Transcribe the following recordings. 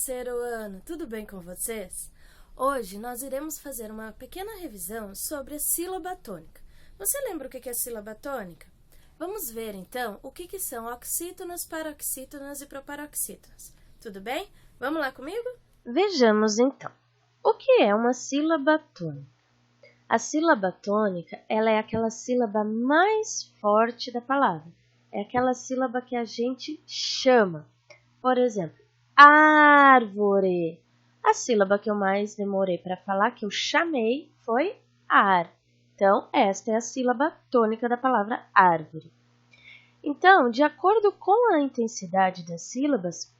terceiro ano, tudo bem com vocês? Hoje nós iremos fazer uma pequena revisão sobre a sílaba tônica. Você lembra o que é sílaba tônica? Vamos ver então o que são oxítonas, paroxítonas e proparoxítonas. Tudo bem? Vamos lá comigo? Vejamos então, o que é uma sílaba tônica? A sílaba tônica, ela é aquela sílaba mais forte da palavra. É aquela sílaba que a gente chama. Por exemplo, árvore. A sílaba que eu mais demorei para falar, que eu chamei, foi ar. Então, esta é a sílaba tônica da palavra árvore. Então, de acordo com a intensidade das sílabas,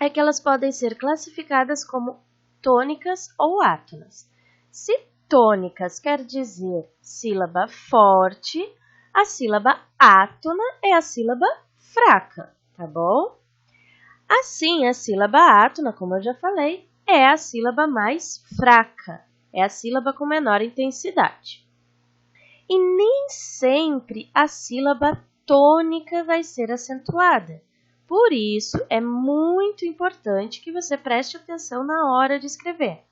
é que elas podem ser classificadas como tônicas ou átonas. Se tônicas quer dizer sílaba forte, a sílaba átona é a sílaba fraca, tá bom? Assim, a sílaba átona, como eu já falei, é a sílaba mais fraca, é a sílaba com menor intensidade. E nem sempre a sílaba tônica vai ser acentuada. Por isso, é muito importante que você preste atenção na hora de escrever.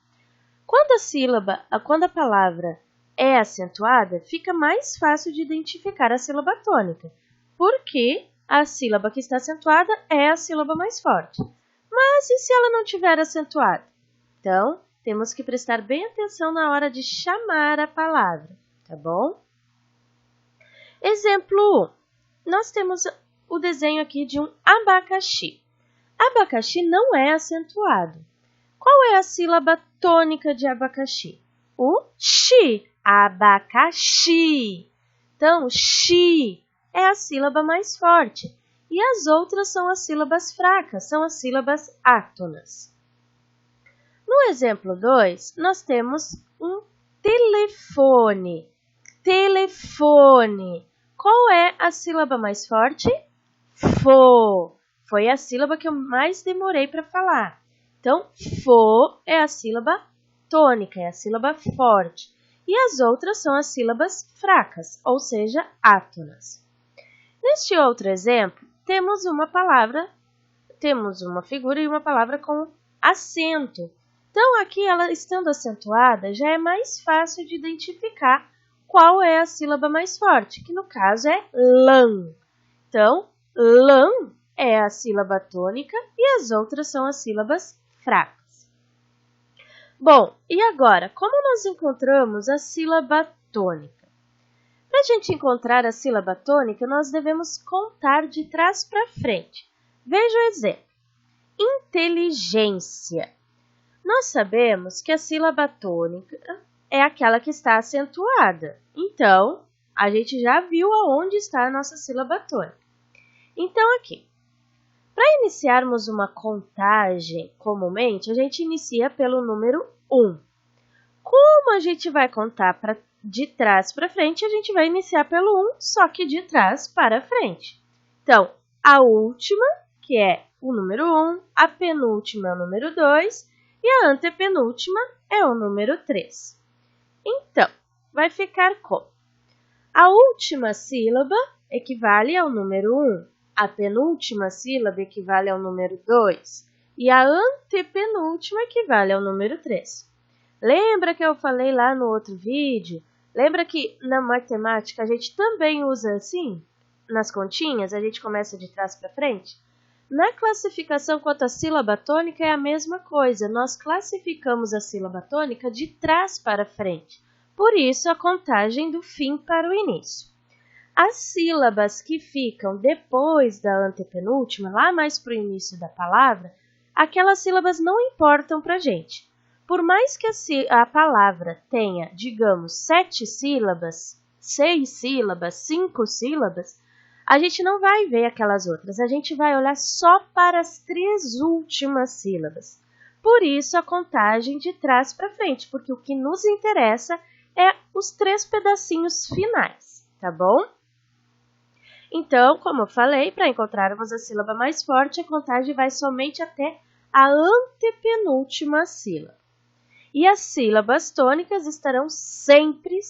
Quando a palavra é acentuada, fica mais fácil de identificar a sílaba tônica, porque a sílaba que está acentuada é a sílaba mais forte. Mas e se ela não estiver acentuada? Então, temos que prestar bem atenção na hora de chamar a palavra, tá bom? Exemplo 1. Nós temos o desenho aqui de um abacaxi. Abacaxi não é acentuado. Qual é a sílaba tônica de abacaxi? O xi, abacaxi. Então, xi é a sílaba mais forte e as outras são as sílabas fracas, são as sílabas átonas. No exemplo 2, nós temos um telefone. Telefone. Qual é a sílaba mais forte? Fo. Foi a sílaba que eu mais demorei para falar. Então, fo é a sílaba tônica, é a sílaba forte. E as outras são as sílabas fracas, ou seja, átonas. Neste outro exemplo, temos uma figura e uma palavra com acento. Então, aqui, ela estando acentuada, já é mais fácil de identificar qual é a sílaba mais forte, que no caso é lã. Então, lã é a sílaba tônica e as outras são as sílabas fracas. Bom, e agora, como nós encontramos a sílaba tônica? Para a gente encontrar a sílaba tônica, nós devemos contar de trás para frente. Veja o exemplo. Inteligência. Nós sabemos que a sílaba tônica é aquela que está acentuada. Então, a gente já viu aonde está a nossa sílaba tônica. Então, aqui. Para iniciarmos uma contagem, comumente, a gente inicia pelo número 1. Como a gente vai contar de trás para frente, a gente vai iniciar pelo 1, só que de trás para frente. Então, a última, que é o número 1, a penúltima é o número 2 e a antepenúltima é o número 3. Então, vai ficar com a última sílaba equivale ao número 1. A penúltima sílaba equivale ao número 2 e a antepenúltima equivale ao número 3. Lembra que eu falei lá no outro vídeo? Lembra que na matemática a gente também usa assim? Nas continhas, a gente começa de trás para frente? Na classificação quanto à sílaba tônica é a mesma coisa. Nós classificamos a sílaba tônica de trás para frente. Por isso, a contagem do fim para o início. As sílabas que ficam depois da antepenúltima, lá mais para o início da palavra, aquelas sílabas não importam para a gente. Por mais que a palavra tenha, digamos, 7 sílabas, 6 sílabas, 5 sílabas, a gente não vai ver aquelas outras. A gente vai olhar só para as 3 últimas sílabas. Por isso, a contagem de trás para frente, porque o que nos interessa é os 3 pedacinhos finais, tá bom? Então, como eu falei, para encontrarmos a sílaba mais forte, a contagem vai somente até a antepenúltima sílaba. E as sílabas tônicas estarão sempre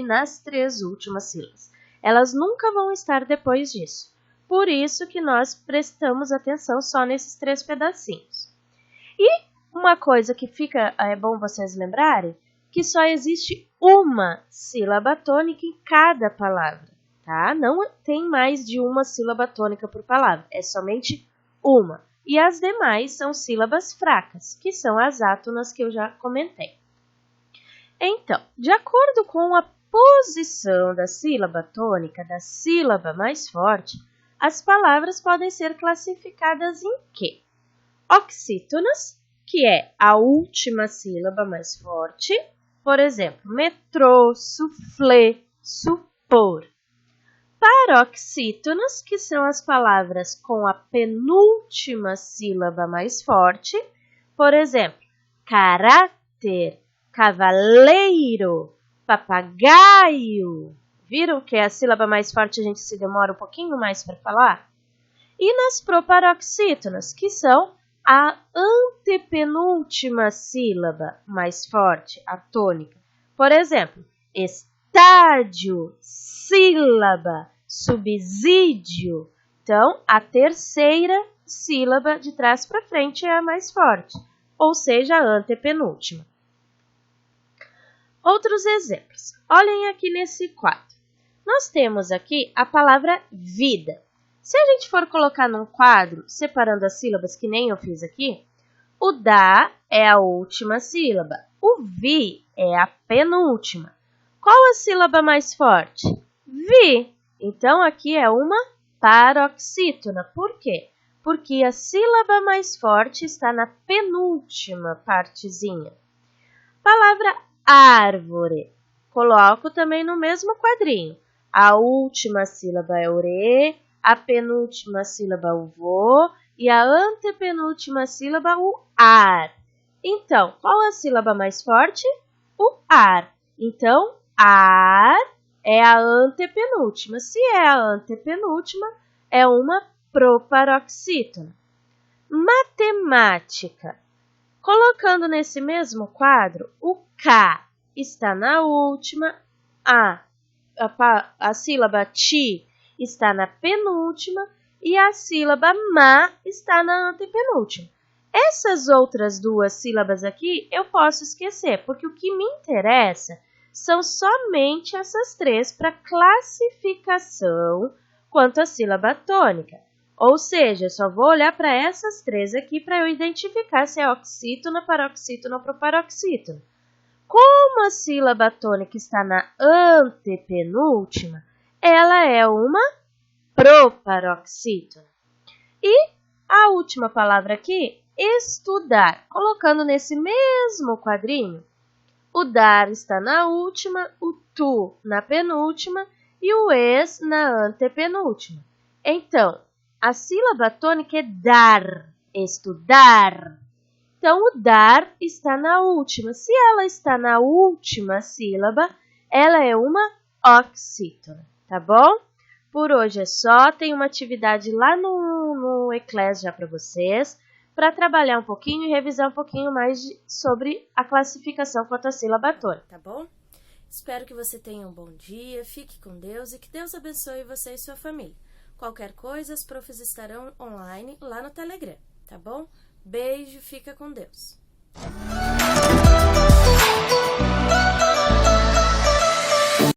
nas 3 últimas sílabas. Elas nunca vão estar depois disso. por isso que nós prestamos atenção só nesses 3 pedacinhos. E uma coisa que é bom vocês lembrarem, que só existe uma sílaba tônica em cada palavra, tá? Não tem mais de uma sílaba tônica por palavra, é somente uma. E as demais são sílabas fracas, que são as átonas que eu já comentei. Então, de acordo com a posição da sílaba tônica, da sílaba mais forte, as palavras podem ser classificadas em quê? Oxítonas, que é a última sílaba mais forte, por exemplo, metrô, soufflé, supor. Paroxítonas, que são as palavras com a penúltima sílaba mais forte, por exemplo, caráter, cavaleiro, papagaio. Viram que a sílaba mais forte a gente se demora um pouquinho mais para falar? E nas proparoxítonas, que são a antepenúltima sílaba mais forte, a tônica. Por exemplo, estádio, sílaba, subsídio. Então, a terceira sílaba de trás para frente é a mais forte, ou seja, a antepenúltima. Outros exemplos. Olhem aqui nesse quadro. Nós temos aqui a palavra vida. Se a gente for colocar num quadro, separando as sílabas, que nem eu fiz aqui, o da é a última sílaba, o vi é a penúltima. Qual a sílaba mais forte? Vi. Então, aqui é uma paroxítona. Por quê? Porque a sílaba mais forte está na penúltima partezinha. Palavra árvore. Coloco também no mesmo quadrinho. A última sílaba é o re, a penúltima sílaba o vo e a antepenúltima sílaba o ar. Então, qual a sílaba mais forte? O ar. Então, ar é a antepenúltima. Se é a antepenúltima, é uma proparoxítona. Matemática. Colocando nesse mesmo quadro, o K está na última, a sílaba ti está na penúltima e a sílaba ma está na antepenúltima. Essas outras duas sílabas aqui eu posso esquecer, porque o que me interessa são somente essas 3 para classificação quanto à sílaba tônica. Ou seja, eu só vou olhar para essas 3 aqui para eu identificar se é oxítona, paroxítona ou proparoxítona. Como a sílaba tônica está na antepenúltima, ela é uma proparoxítona. E a última palavra aqui, estudar. Colocando nesse mesmo quadrinho, o dar está na última, o tu na penúltima e o es na antepenúltima. Então, a sílaba tônica é dar, estudar. Então, o dar está na última. Se ela está na última sílaba, ela é uma oxítona, tá bom? Por hoje é só. Tem uma atividade lá no Eclés já para vocês, para trabalhar um pouquinho e revisar um pouquinho mais sobre a classificação quanto à sílaba tônica. Tá bom? Espero que você tenha um bom dia, fique com Deus e que Deus abençoe você e sua família. Qualquer coisa, as profs estarão online lá no Telegram, tá bom? Beijo, fica com Deus.